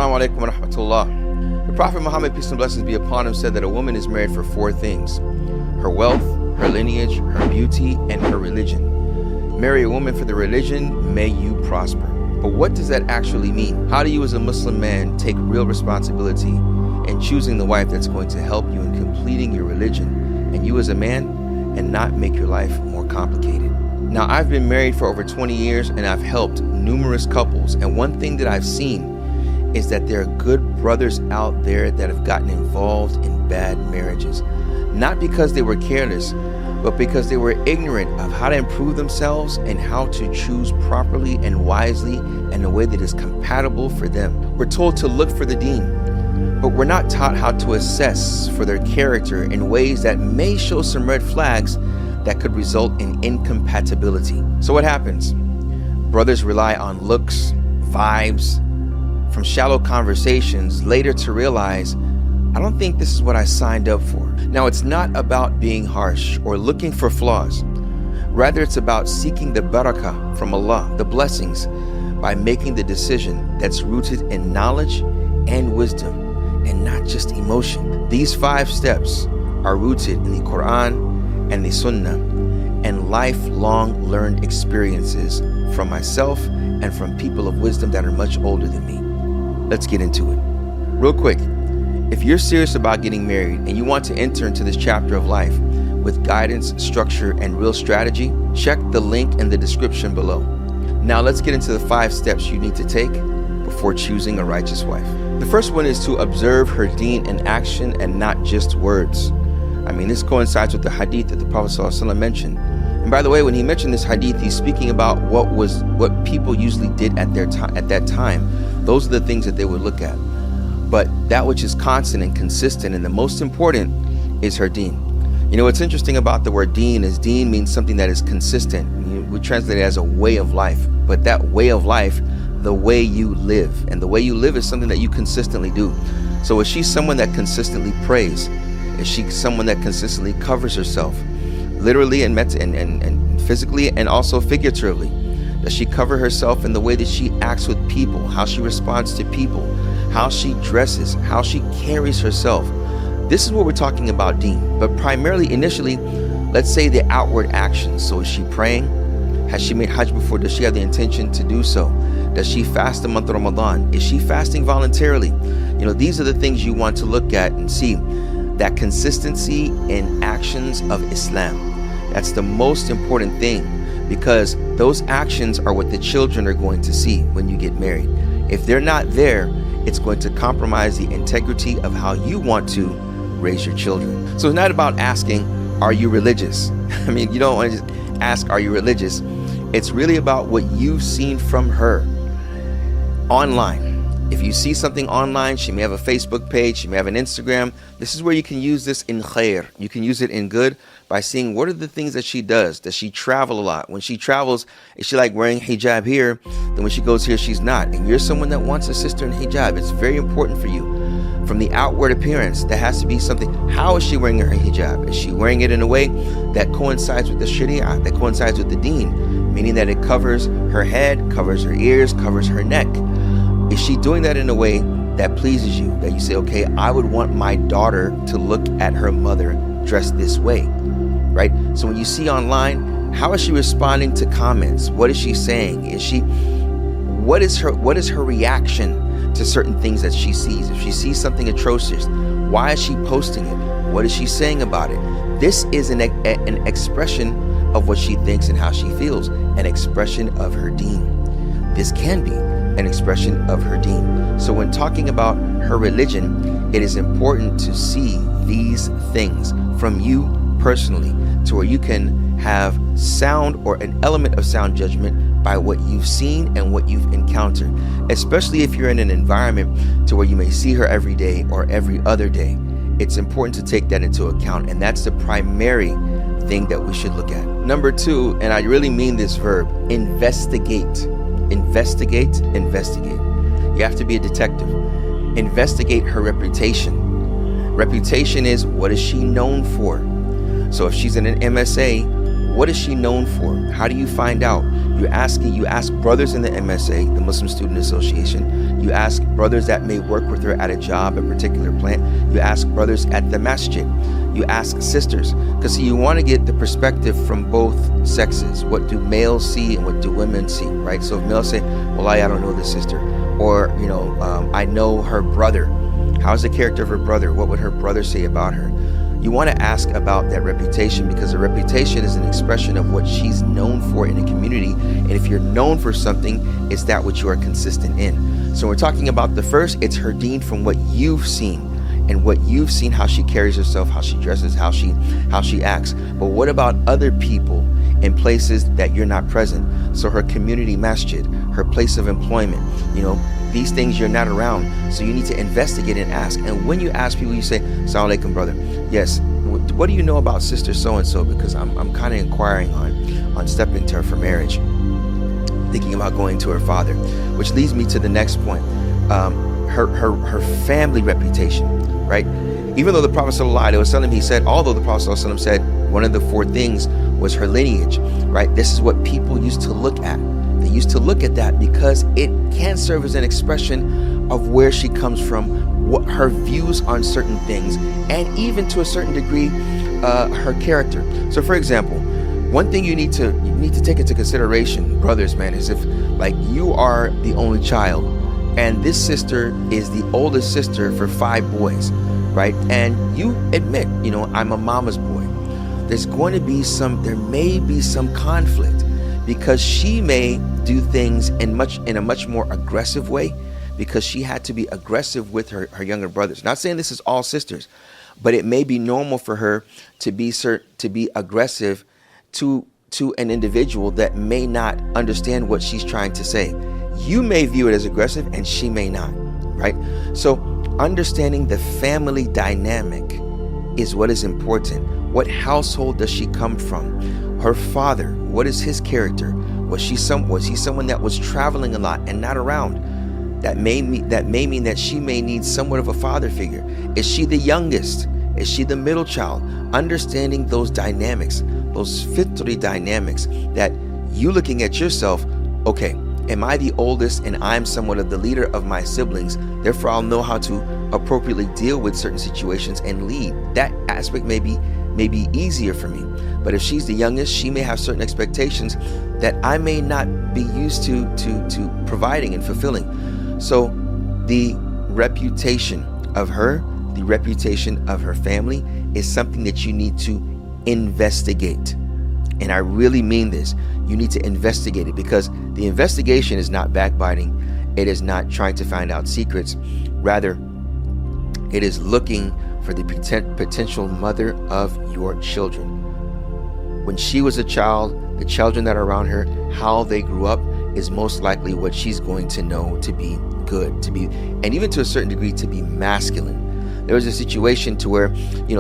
Assalamu alaikum wa rahmatullah. The Prophet Muhammad, peace and blessings be upon him, said that a woman is married for four things: her wealth, her lineage, her beauty, and her religion. Marry a woman for the religion, may you prosper. But what does that actually mean? How do you as a Muslim man take real responsibility in choosing the wife that's going to help you in completing your religion, and you as a man, and not make your life more complicated? Now, I've been married for over 20 years and I've helped numerous couples, and one thing that I've seen is that there are good brothers out there that have gotten involved in bad marriages, not because they were careless, but because they were ignorant of how to improve themselves and how to choose properly and wisely in a way that is compatible for them. We're told to look for the deen, but we're not taught how to assess for their character in ways that may show some red flags that could result in incompatibility. So what happens? Brothers rely on looks, vibes, from shallow conversations later to realize, I don't think this is what I signed up for. Now, it's not about being harsh or looking for flaws. Rather, it's about seeking the barakah from Allah, the blessings, by making the decision that's rooted in knowledge and wisdom and not just emotion. These 5 steps are rooted in the Quran and the Sunnah and lifelong learned experiences from myself and from people of wisdom that are much older than me. Let's get into it. Real quick, if you're serious about getting married and you want to enter into this chapter of life with guidance, structure, and real strategy, check the link in the description below. Now let's get into the 5 steps you need to take before choosing a righteous wife. The first one is to observe her deen in action and not just words. I mean, this coincides with the hadith that the Prophet ﷺ mentioned. And by the way, when he mentioned this hadith, he's speaking about what people usually did at that time. Those are the things that they would look at. But that which is constant and consistent, and the most important, is her deen. You know, what's interesting about the word deen is deen means something that is consistent. We translate it as a way of life. But that way of life, the way you live, and the way you live is something that you consistently do. So is she someone that consistently prays? Is she someone that consistently covers herself, literally and physically and also figuratively? Does she cover herself in the way that she acts with people, how she responds to people, how she dresses, how she carries herself? This is what we're talking about deen. But primarily, initially, let's say the outward actions. So is she praying? Has she made hajj before? Does she have the intention to do so? Does she fast the month of Ramadan? Is she fasting voluntarily? You know, these are the things you want to look at and see. That consistency in actions of Islam. That's the most important thing, because those actions are what the children are going to see when you get married. If they're not there, it's going to compromise the integrity of how you want to raise your children. So it's not about asking, are you religious? I mean, you don't want to just ask, are you religious? It's really about what you've seen from her online. If you see something online, she may have a Facebook page, she may have an Instagram. This is where you can use this in khair. You can use it in good by seeing what are the things that she does. Does she travel a lot? When she travels, is she like wearing hijab here? Then when she goes here, she's not. And you're someone that wants a sister in hijab. It's very important for you. From the outward appearance, there has to be something. How is she wearing her hijab? Is she wearing it in a way that coincides with the sharia, that coincides with the deen? Meaning that it covers her head, covers her ears, covers her neck. Is she doing that in a way that pleases you? That you say, okay, I would want my daughter to look at her mother dressed this way, right? So when you see online, how is she responding to comments? What is she saying? What is her reaction to certain things that she sees? If she sees something atrocious, why is she posting it? What is she saying about it? This is an expression of what she thinks and how she feels, an expression of her deen. This can be an expression of her deen. So when talking about her religion, it is important to see these things from you personally, to where you can have sound or an element of sound judgment by what you've seen and what you've encountered, especially if you're in an environment to where you may see her every day or every other day. It's important to take that into account, and that's the primary thing that we should look at. Number 2, and I really mean this verb, investigate. Investigate, investigate. You have to be a detective. Investigate her reputation. Reputation is, what is she known for? So if she's in an MSA, what is she known for? How do you find out? You ask brothers in the MSA, the Muslim Student Association. You ask brothers that may work with her at a job, a particular plant. You ask brothers at the masjid. You ask sisters, because you want to get the perspective from both sexes. What do males see and what do women see, right? So if males say, well, I don't know this sister, or I know her brother. How's the character of her brother? What would her brother say about her? You want to ask about that reputation, because a reputation is an expression of what she's known for in a community. And if you're known for something, it's that which you are consistent in. So we're talking about the first, it's her deen from what you've seen. And what you've seen, how she carries herself, how she dresses, how she acts. But what about other people in places that you're not present? So her community masjid, her place of employment, these things you're not around. So you need to investigate and ask. And when you ask people, you say, "Assalamu alaikum, brother. Yes, what do you know about sister so-and-so? Because I'm kind of inquiring on stepping to her for marriage, thinking about going to her father." Which leads me to the next point. Her family reputation, right? Even though the Prophet ﷺ, he said, although the Prophet ﷺ said one of the four things was her lineage, right? This is what people used to look at. They used to look at that because it can serve as an expression of where she comes from, what her views on certain things, and even to a certain degree, her character. So for example, one thing you need to take into consideration, brothers, man, is if like you are the only child, and this sister is the oldest sister for 5 boys, right? And you admit, I'm a mama's boy. There may be some conflict, because she may do things in a much more aggressive way, because she had to be aggressive with her younger brothers. Not saying this is all sisters, but it may be normal for her to be aggressive to an individual that may not understand what she's trying to say. You may view it as aggressive and she may not, right? So understanding the family dynamic is what is important. What household does she come from? Her father, what is his character? Was he someone that was traveling a lot and not around? That may mean that she may need somewhat of a father figure. Is she the youngest? Is she the middle child? Understanding those dynamics, those fitri dynamics, that you looking at yourself, okay, am I the oldest and I'm somewhat of the leader of my siblings? Therefore, I'll know how to appropriately deal with certain situations and lead. That aspect may be easier for me. But if she's the youngest, she may have certain expectations that I may not be used to providing and fulfilling. So the reputation of her, the reputation of her family is something that you need to investigate. And I really mean this. You need to investigate it, because the investigation is not backbiting. It is not trying to find out secrets. Rather, it is looking for the potential mother of your children. When she was a child, the children that are around her, how they grew up is most likely what she's going to know to be good, and even to a certain degree, to be masculine. There was a situation to where,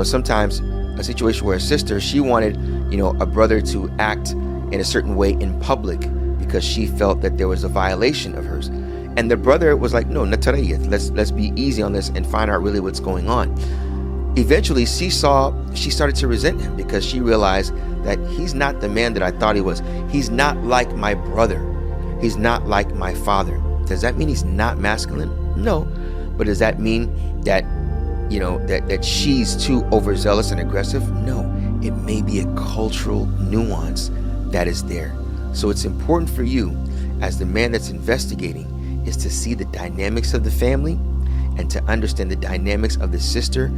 sometimes a situation where a sister, she wanted, a brother to act in a certain way in public because she felt that there was a violation of hers. And the brother was like, no, natarayat, let's be easy on this and find out really what's going on. Eventually, she started to resent him, because she realized that he's not the man that I thought he was. He's not like my brother. He's not like my father. Does that mean he's not masculine? No. But does that mean that, that she's too overzealous and aggressive? No. It may be a cultural nuance that is there. So it's important for you, as the man that's investigating, is to see the dynamics of the family and to understand the dynamics of the sister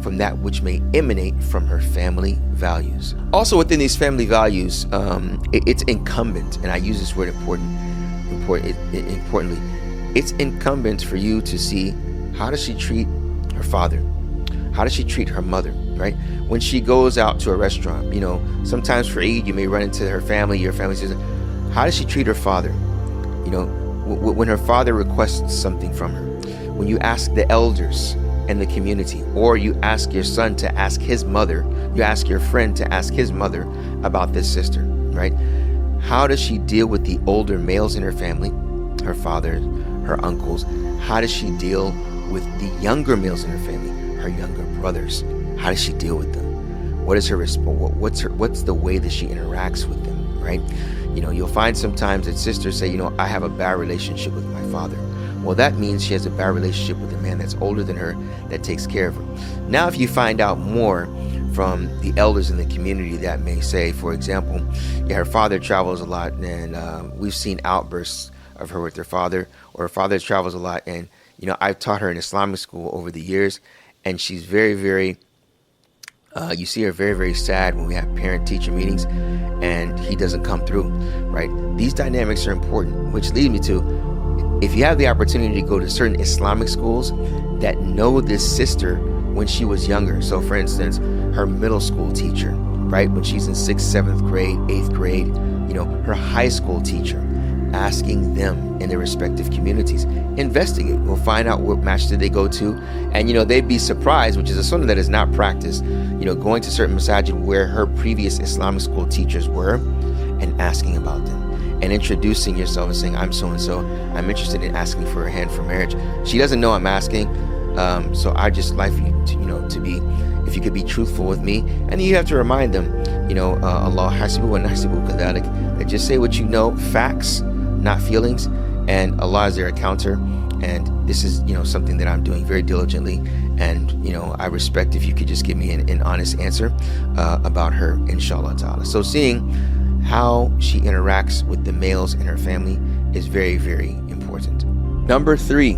from that which may emanate from her family values. Also within these family values, it's incumbent, and I use this word importantly, it's incumbent for you to see, how does she treat her father? How does she treat her mother, right? When she goes out to a restaurant, sometimes for Eid, you may run into her family, your family says, how does she treat her father? When her father requests something from her, when you ask the elders in the community, or you ask your son to ask his mother, you ask your friend to ask his mother about this sister, right? How does she deal with the older males in her family, her father, her uncles? How does she deal with the younger males in her family, her younger brothers? How does she deal with them? What is her response? What's the way that she interacts with them, right? You'll find sometimes that sisters say, I have a bad relationship with my father. Well, that means she has a bad relationship with a man that's older than her that takes care of her. Now, if you find out more from the elders in the community that may say, for example, her father travels a lot, and we've seen outbursts of her with her father, or her father travels a lot, and I've taught her in Islamic school over the years, and she's very, very you see her very, very sad when we have parent-teacher meetings and he doesn't come through, right? These dynamics are important, which lead me to, if you have the opportunity to go to certain Islamic schools that know this sister when she was younger. So, for instance, her middle school teacher, right? When she's in 6th, 7th grade, 8th grade, her high school teacher, asking them in their respective communities. Investigate. We'll find out what match did they go to. And, they'd be surprised, which is a sunnah that is not practiced, going to certain masajid where her previous Islamic school teachers were and asking about them and introducing yourself and saying, I'm so-and-so. I'm interested in asking for a hand for marriage. She doesn't know I'm asking. So I just like for you to, to be, if you could be truthful with me. And then you have to remind them, Allah hasibu wa nahsibu kadhalik. Just say what you know, facts, not feelings, and Allah is their accounter. And this is, something that I'm doing very diligently. And, I respect if you could just give me an honest answer about her, inshallah ta'ala. So seeing how she interacts with the males in her family is very, very important. Number 3,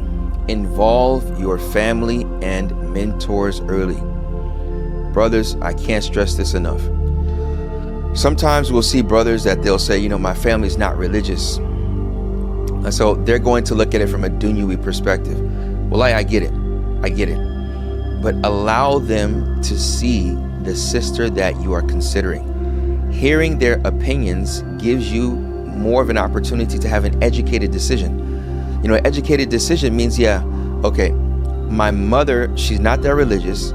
involve your family and mentors early. Brothers, I can't stress this enough. Sometimes we'll see brothers that they'll say, my family's not religious. And so they're going to look at it from a dunyawi perspective. Well, I get it. But allow them to see the sister that you are considering. Hearing their opinions gives you more of an opportunity to have an educated decision. An educated decision means, okay, my mother, she's not that religious,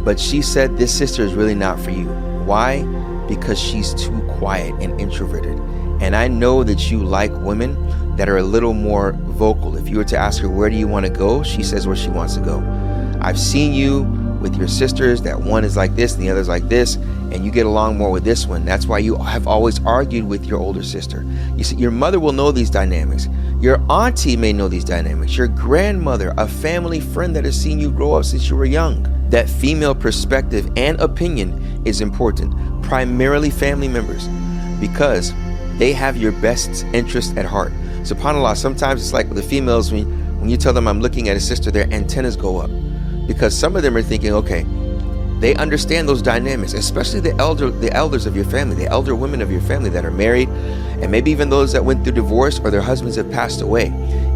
but she said this sister is really not for you. Why? Because she's too quiet and introverted. And I know that you like women that are a little more vocal. If you were to ask her, where do you want to go? She says where she wants to go. I've seen you with your sisters, that one is like this and the other's like this, and you get along more with this one. That's why you have always argued with your older sister. You see, your mother will know these dynamics. Your auntie may know these dynamics. Your grandmother, a family friend that has seen you grow up since you were young. That female perspective and opinion is important. Primarily family members, because they have your best interest at heart. SubhanAllah, sometimes it's like with the females, when you tell them I'm looking at a sister, their antennas go up. Because some of them are thinking, okay, they understand those dynamics, especially the elders of your family, the elder women of your family that are married, and maybe even those that went through divorce or their husbands have passed away.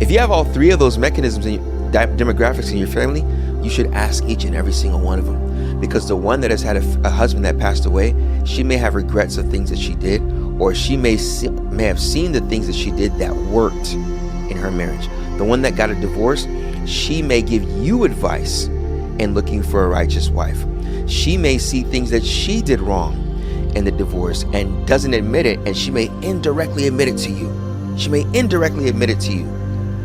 If you have all 3 of those mechanisms in demographics in your family, you should ask each and every single one of them. Because the one that has had a husband that passed away, she may have regrets of things that she did, or she may have seen the things that she did that worked in her marriage. The one that got a divorce, she may give you advice in looking for a righteous wife. She may see things that she did wrong in the divorce and doesn't admit it, and she may indirectly admit it to you. She may indirectly admit it to you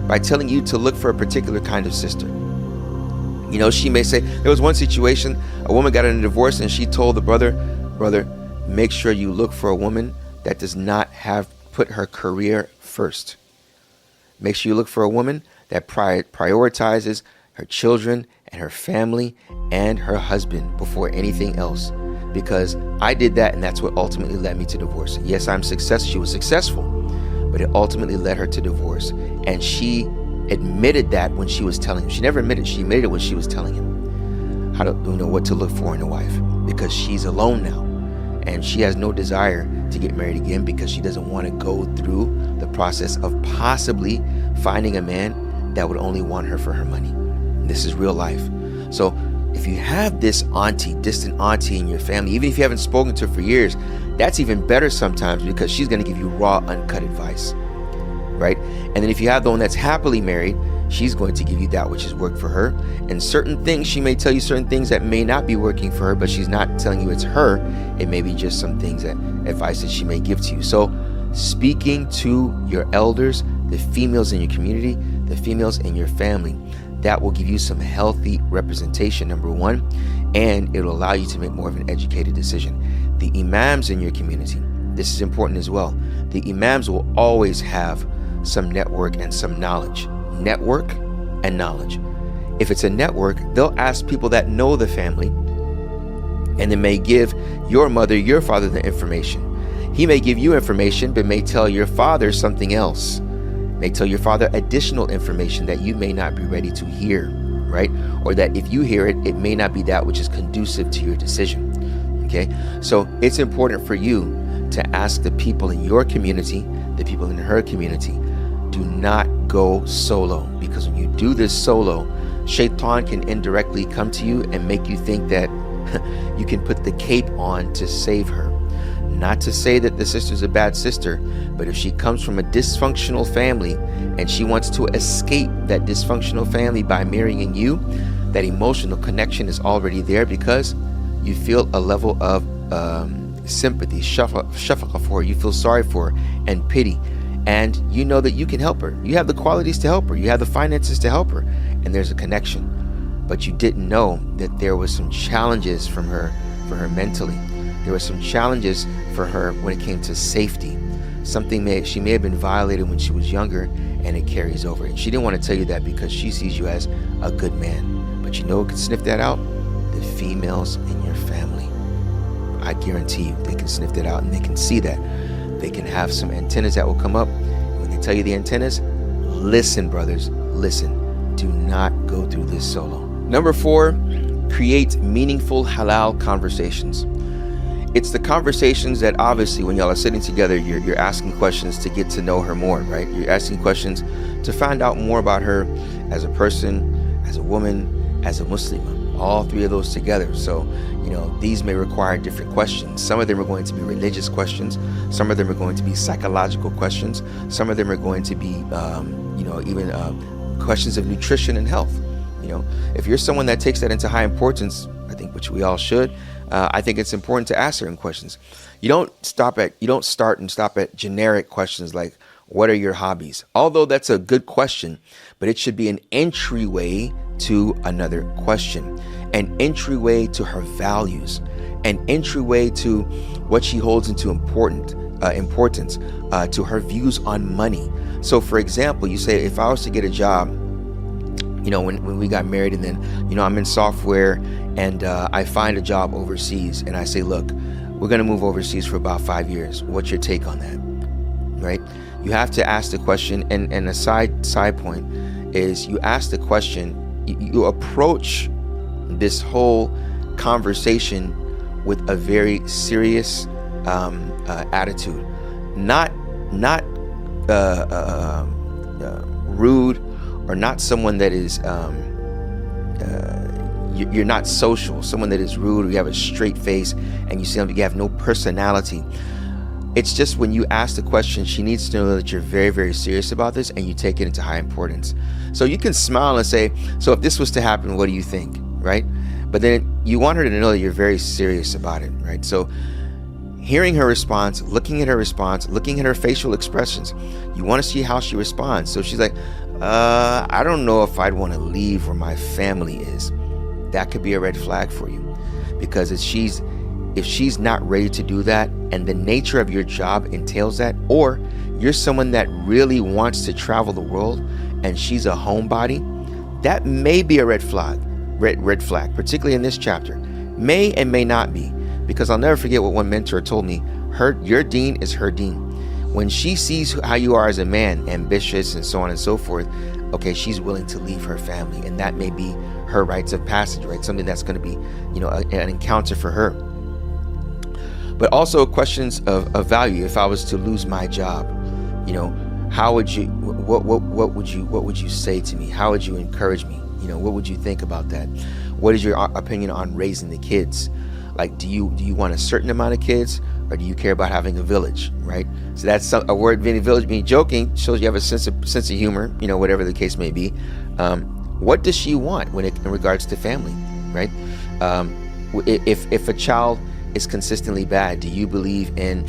by telling you to look for a particular kind of sister. She may say, there was one situation, a woman got in a divorce and she told the brother, make sure you look for a woman that does not have put her career first. Make sure you look for a woman that prioritizes her children and her family and her husband before anything else. Because I did that, and that's what ultimately led me to divorce. Yes, she was successful, but it ultimately led her to divorce. And she admitted that when she was telling him. She never admitted, she admitted it when she was telling him how to, what to look for in a wife. Because she's alone now, and she has no desire to get married again because she doesn't want to go through the process of possibly finding a man that would only want her for her money. And this is real life. So if you have this distant auntie in your family, even if you haven't spoken to her for years, that's even better sometimes, because she's going to give you raw, uncut advice, right? And then if you have the one that's happily married, she's going to give you that which has worked for her. And certain things, she may tell you certain things that may not be working for her, but she's not telling you it's her. It may be just some things, advice that she may give to you. So speaking to your elders, the females in your community, the females in your family, that will give you some healthy representation, number one, and it'll allow you to make more of an educated decision. The imams in your community, this is important as well. The imams will always have some network and some knowledge. Network and knowledge. If it's a network, they'll ask people that know the family, and they may give your mother, your father the information. He may give you information, but may tell your father something else. May tell your father additional information that you may not be ready to hear, right? Or that if you hear it, it may not be that which is conducive to your decision. Okay? So it's important for you to ask the people in your community, the people in her community. Do not go solo, because when you do this solo, Shaitan can indirectly come to you and make you think that you can put the cape on to save her. Not to say that the sister's a bad sister, but if she comes from a dysfunctional family and she wants to escape that dysfunctional family by marrying you, that emotional connection is already there because you feel a level of sympathy, shafaqa for her. You feel sorry for her and pity. And you know that you can help her. You have the qualities to help her. You have the finances to help her. And there's a connection. But you didn't know that there was some challenges for her mentally. There were some challenges for her when it came to safety. She may have been violated when she was younger, and it carries over. And she didn't want to tell you that because she sees you as a good man. But you know who can sniff that out? The females in your family. I guarantee you, they can sniff that out, and they can see that. They can have some antennas that will come up. When they tell you the antennas, listen, brothers, listen. Do not go through this solo. Number 4, create meaningful halal conversations. It's the conversations that obviously when y'all are sitting together, you're asking questions to get to know her more, right? You're asking questions to find out more about her as a person, as a woman, as a Muslim. All 3 of those together. So, these may require different questions. Some of them are going to be religious questions. Some of them are going to be psychological questions. Some of them are going to be, even questions of nutrition and health. If you're someone that takes that into high importance, I think, which we all should, I think it's important to ask certain questions. You don't start and stop at generic questions like, what are your hobbies? Although that's a good question, but it should be an entryway to another question, an entryway to her values, an entryway to what she holds into importance, to her views on money. So for example, you say, if I was to get a job, when we got married, and then, I'm in software, and I find a job overseas, and I say, look, we're going to move overseas for about 5 years. What's your take on that? Right? You have to ask the question, and a side point is you ask the question, you approach this whole conversation with a very serious attitude, not rude, or not someone that is you're not social, someone that is rude, or you have a straight face and you have no personality. It's just when you ask the question, she needs to know that you're very, very serious about this and you take it into high importance. So you can smile and say, so if this was to happen, what do you think? Right? But then you want her to know that you're very serious about it, right? So hearing her response, looking at her facial expressions, you want to see how she responds. So she's like, I don't know if I'd want to leave where my family is. That could be a red flag for you, because if she's not ready to do that, and the nature of your job entails that, or you're someone that really wants to travel the world and she's a homebody, that may be a red flag, particularly in this chapter. May and may not be, because I'll never forget what one mentor told me. Your deen is her deen. When she sees how you are as a man, ambitious and so on and so forth, okay, she's willing to leave her family, and that may be her rites of passage, right? Something that's going to be, an encounter for her. But also questions of value. If I was to lose my job, how would you? What would you say to me? How would you encourage me? What would you think about that? What is your opinion on raising the kids? Like, do you want a certain amount of kids, or do you care about having a village, right? So that's a word, village, being joking, shows you have a sense of humor, whatever the case may be. What does she want in regards to family, right? If a child is consistently bad, do you believe in,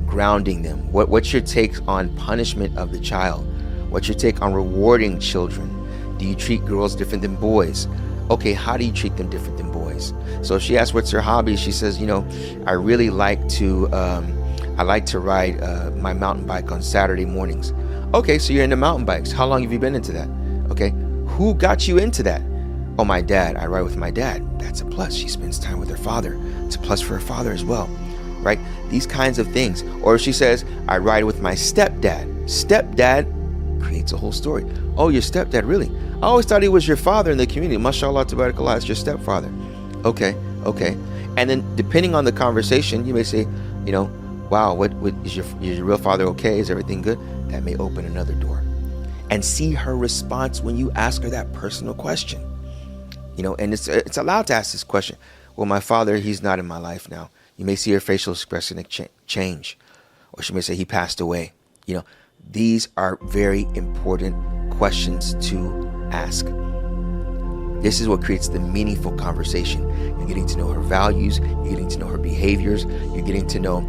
grounding them? What's your take on punishment of the child? What's your take on rewarding children? Do you treat girls different than boys? Okay, how do you treat them different than boys? So if she asks what's her hobby, she says, I really like to I like to ride my mountain bike on Saturday mornings. Okay, so you're into mountain bikes. How long have you been into that? Okay, who got you into that? Oh, my dad. I ride with my dad. That's a plus. She spends time with her father. It's a plus for her father as well, right? These kinds of things. Or she says, I ride with my stepdad. Stepdad creates a whole story. Oh, your stepdad, really? I always thought he was your father in the community. Mashallah, tabarakallah, it's your stepfather. Okay. And then depending on the conversation, you may say, wow, what is your real father okay? Is everything good? That may open another door. And see her response when you ask her that personal question. And it's allowed to ask this question. Well, my father, he's not in my life now. You may see her facial expression change. Or she may say he passed away. These are very important questions to ask. This is what creates the meaningful conversation. You're getting to know her values. You're getting to know her behaviors. You're getting to know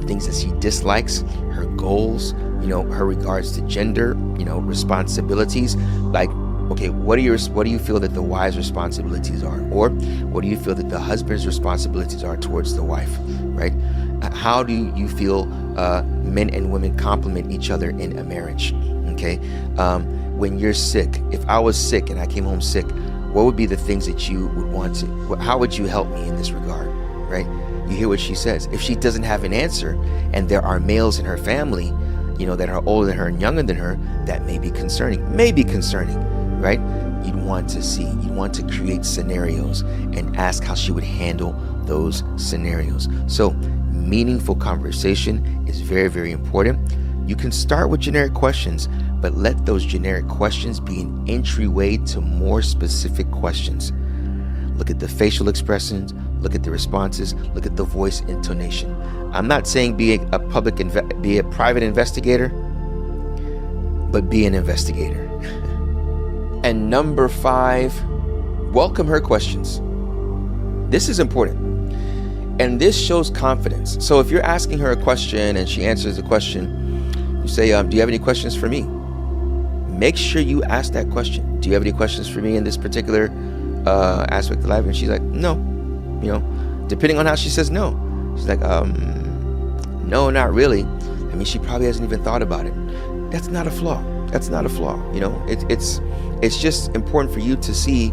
things that she dislikes, her goals, her regards to gender, responsibilities. Like, okay, what do you feel that the wife's responsibilities are? Or what do you feel that the husband's responsibilities are towards the wife, right? How do you feel men and women complement each other in a marriage, okay? When you're sick, if I was sick and I came home sick, what would be the things that you would want to, how would you help me in this regard, right? You hear what she says. If she doesn't have an answer and there are males in her family, that are older than her and younger than her, that may be concerning, right? You'd want to create scenarios and ask how she would handle those scenarios. So meaningful conversation is very, very important. You can start with generic questions, but let those generic questions be an entryway to more specific questions. Look at the facial expressions, look at the responses, look at the voice intonation. I'm not saying be a private investigator, but be an investigator. And number 5, welcome her questions. This is important. And this shows confidence. So if you're asking her a question and she answers the question, you say, do you have any questions for me? Make sure you ask that question. Do you have any questions for me in this particular aspect of life? And she's like, no. Depending on how she says no. She's like, no, not really. I mean, she probably hasn't even thought about it. That's not a flaw. It's just important for you to see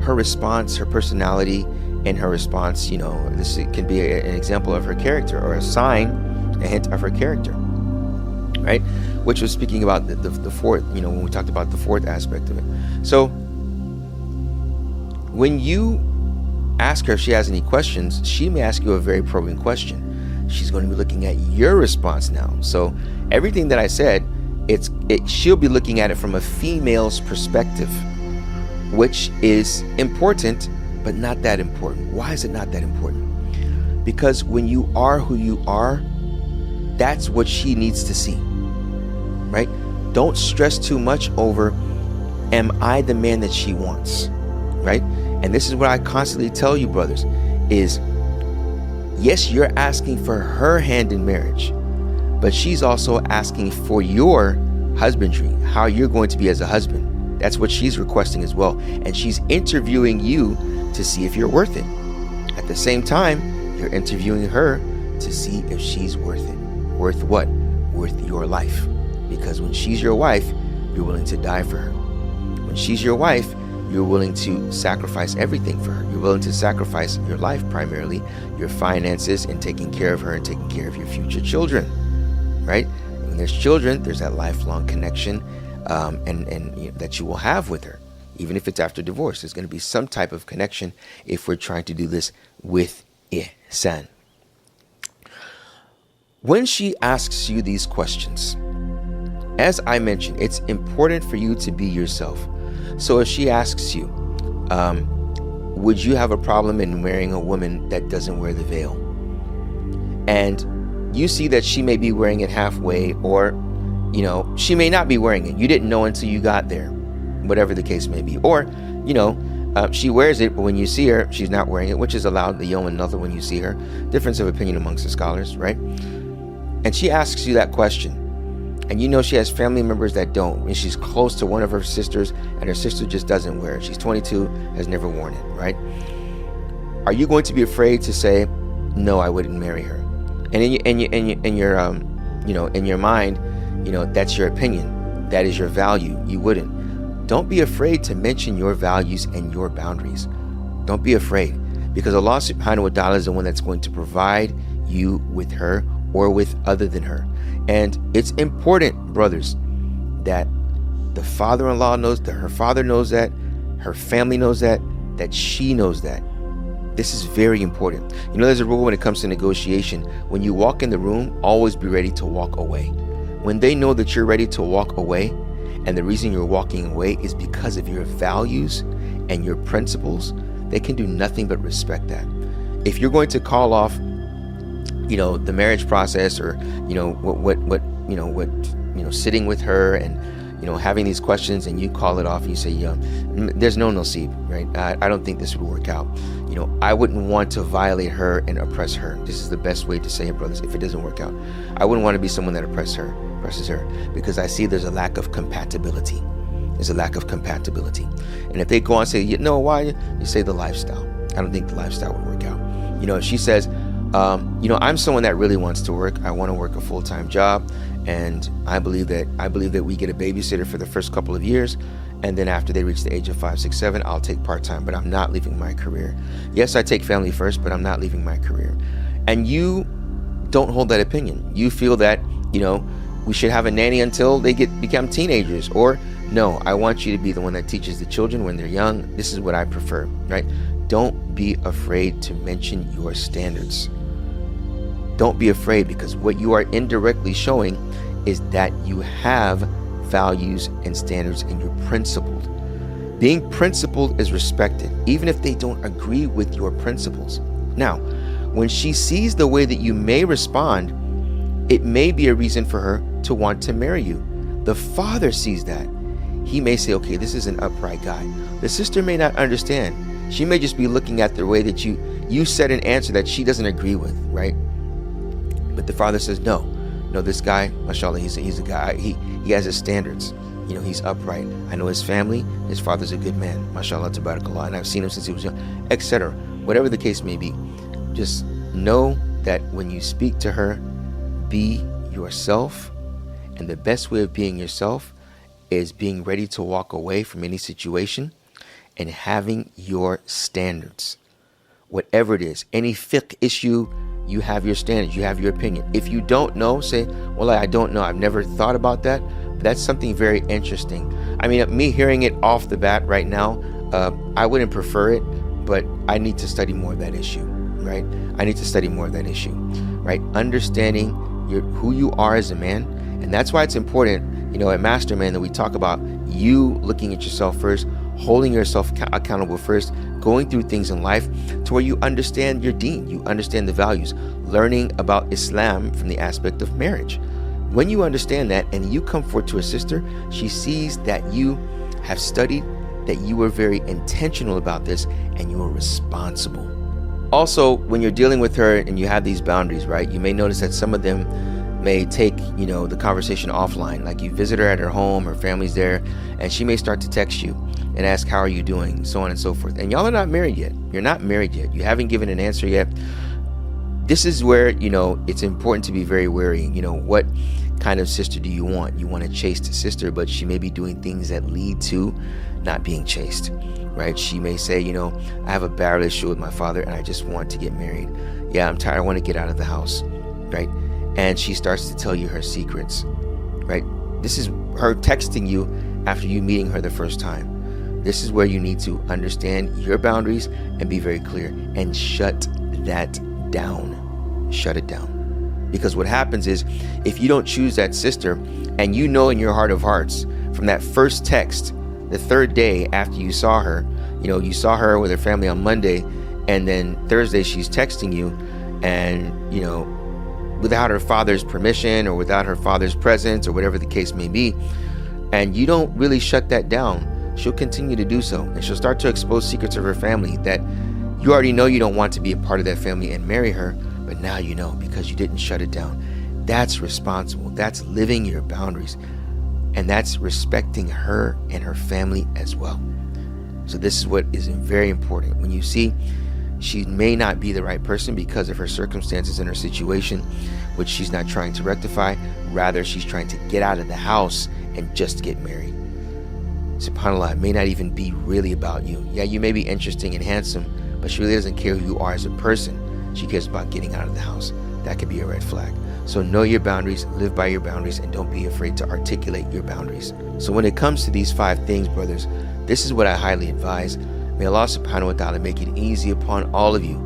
her response, her personality, and her response. This can be an example of her character or a hint of her character, right? Which was speaking about the fourth, when we talked about the fourth aspect of it. So when you ask her if she has any questions, she may ask you a very probing question. She's going to be looking at your response now. So everything that I said, she'll be looking at it from a female's perspective, which is important, but not that important. Why is it not that important? Because when you are who you are, that's what she needs to see, right? Don't stress too much over, am I the man that she wants, right? And this is what I constantly tell you, brothers, is yes, you're asking for her hand in marriage, but she's also asking for your husbandry, how you're going to be as a husband. That's what she's requesting as well. And she's interviewing you to see if you're worth it. At the same time, you're interviewing her to see if she's worth it. Worth what? Worth your life. Because when she's your wife, you're willing to die for her. When she's your wife, you're willing to sacrifice everything for her. You're willing to sacrifice your life primarily, your finances, and taking care of her and taking care of your future children, right? When there's children, there's that lifelong connection and that you will have with her. Even if it's after divorce, there's going to be some type of connection if we're trying to do this with ihsan. When she asks you these questions, as I mentioned, it's important for you to be yourself. So if she asks you, would you have a problem in marrying a woman that doesn't wear the veil? And you see that she may be wearing it halfway, or, she may not be wearing it. You didn't know until you got there, whatever the case may be. Or, she wears it, but when you see her, she's not wearing it, which is allowed, the yom and another when you see her. Difference of opinion amongst the scholars, right? And she asks you that question. And she has family members that don't. And she's close to one of her sisters, and her sister just doesn't wear it. She's 22, has never worn it, right? Are you going to be afraid to say, no, I wouldn't marry her? And in your mind, that's your opinion. That is your value. You wouldn't. Don't be afraid to mention your values and your boundaries. Don't be afraid, because Allah subhanahu wa ta'ala is the one that's going to provide you with her or with other than her. And it's important, brothers, that the father-in-law knows, that her father knows that, her family knows that she knows that. This is very important. There's a rule when it comes to negotiation. When you walk in the room, always be ready to walk away. When they know that you're ready to walk away, and the reason you're walking away is because of your values and your principles, they can do nothing but respect that. If you're going to call off, the marriage process, or sitting with her and having these questions, and you call it off and you say, there's no nasib, right? I don't think this would work out. I wouldn't want to violate her and oppress her. This is the best way to say it, brothers. If it doesn't work out, I wouldn't want to be someone that oppresses her, because I see there's a lack of compatibility. There's a lack of compatibility. And if they go on and say, why? You say the lifestyle. I don't think the lifestyle would work out. If she says, I'm someone that really wants to work. I want to work a full-time job, and I believe that we get a babysitter for the first couple of years, and then after they reach the age of 5, 6, 7, I'll take part-time, but I'm not leaving my career. Yes, I take family first, but I'm not leaving my career. And you don't hold that opinion. You feel that, we should have a nanny until they become teenagers, or no, I want you to be the one that teaches the children when they're young. This is what I prefer, right? Don't be afraid to mention your standards. Don't be afraid, because what you are indirectly showing is that you have values and standards, and you're principled. Being principled is respected, even if they don't agree with your principles. Now, when she sees the way that you may respond, it may be a reason for her to want to marry you. The father sees that. He may say, okay, this is an upright guy. The sister may not understand. She may just be looking at the way that you said an answer that she doesn't agree with, right? But the father says, no, this guy, mashallah, he's a guy. He has his standards. He's upright. I know his family. His father's a good man, mashallah, tabarakallah, and I've seen him since he was young, etc. Whatever the case may be, just know that when you speak to her, be yourself. And the best way of being yourself is being ready to walk away from any situation and having your standards. Whatever it is, any fiqh issue, you have your standards, you have your opinion. If you don't know, say, well, I don't know, I've never thought about that. But that's something very interesting. I mean, me hearing it off the bat right now, I wouldn't prefer it, but I need to study more of that issue, right? I need to study more of that issue, right? Understanding who you are as a man. And that's why it's important, at Masterman, that we talk about you looking at yourself first, holding yourself accountable first, going through things in life to where you understand your deen, you understand the values, learning about Islam from the aspect of marriage. When you understand that and you come forward to a sister, she sees that you have studied, that you were very intentional about this, and you are responsible. Also, when you're dealing with her and you have these boundaries, right, you may notice that some of them may take, the conversation offline. Like you visit her at her home, her family's there, and she may start to text you and ask, how are you doing? So on and so forth. And y'all are not married yet. You're not married yet. You haven't given an answer yet. This is where, it's important to be very wary. What kind of sister do you want? You want a chaste sister, but she may be doing things that lead to not being chaste, right? She may say, I have a bad relationship with my father and I just want to get married. Yeah, I'm tired. I want to get out of the house, right? And she starts to tell you her secrets, right? This is her texting you after you meeting her the first time. This is where you need to understand your boundaries and be very clear and shut that down. Shut it down. Because what happens is, if you don't choose that sister, and in your heart of hearts from that first text, the third day after you saw her, you saw her with her family on Monday, and then Thursday she's texting you, and without her father's permission or without her father's presence or whatever the case may be, and you don't really shut that down, she'll continue to do so, and she'll start to expose secrets of her family that you already know you don't want to be a part of that family and marry her, but now you know because you didn't shut it down. That's responsible. That's living your boundaries, and that's respecting her and her family as well. So this is what is very important. When you see she may not be the right person because of her circumstances and her situation, which she's not trying to rectify. Rather, she's trying to get out of the house and just get married. SubhanAllah, it may not even be really about you. Yeah, you may be interesting and handsome, but she really doesn't care who you are as a person. She cares about getting out of the house. That could be a red flag. So know your boundaries, live by your boundaries, and don't be afraid to articulate your boundaries. So when it comes to these 5 things, brothers, this is what I highly advise. May Allah subhanahu wa ta'ala make it easy upon all of you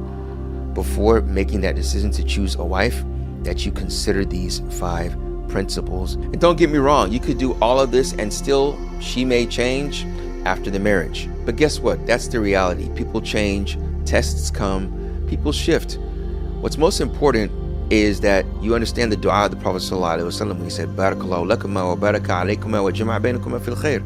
before making that decision to choose a wife, that you consider these 5 principles. And don't get me wrong, you could do all of this and still she may change after the marriage. But guess what? That's the reality. People change, tests come, people shift. What's most important is that you understand the dua of the Prophet ﷺ when he said, Barakallahu lakuma wa baraka alaykuma wa jama'a bainakuma fil khair.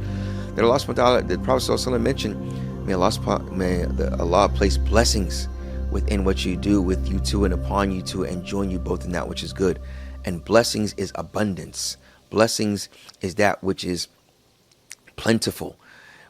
That Allah subhanahu wa ta'ala, the Prophet ﷺ mentioned, may Allah place blessings within what you do with you two and upon you two, and join you both in that which is good. And blessings is abundance. Blessings is that which is plentiful,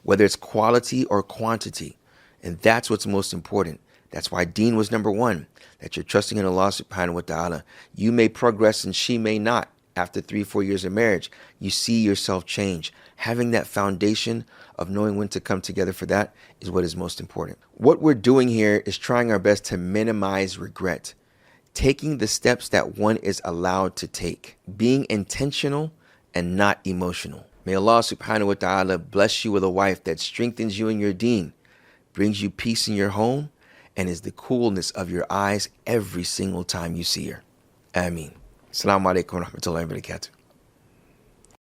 whether it's quality or quantity. And that's what's most important. That's why deen was number 1, that you're trusting in Allah subhanahu wa ta'ala. You may progress and she may not. After 3-4 years of marriage, you see yourself change. Having that foundation of knowing when to come together for that is what is most important. What we're doing here is trying our best to minimize regret, taking the steps that one is allowed to take, being intentional and not emotional. May Allah subhanahu wa ta'ala bless you with a wife that strengthens you in your deen, brings you peace in your home, and is the coolness of your eyes every single time you see her. Ameen. Assalamu alaikum wa rahmatullahi wa barakatuh.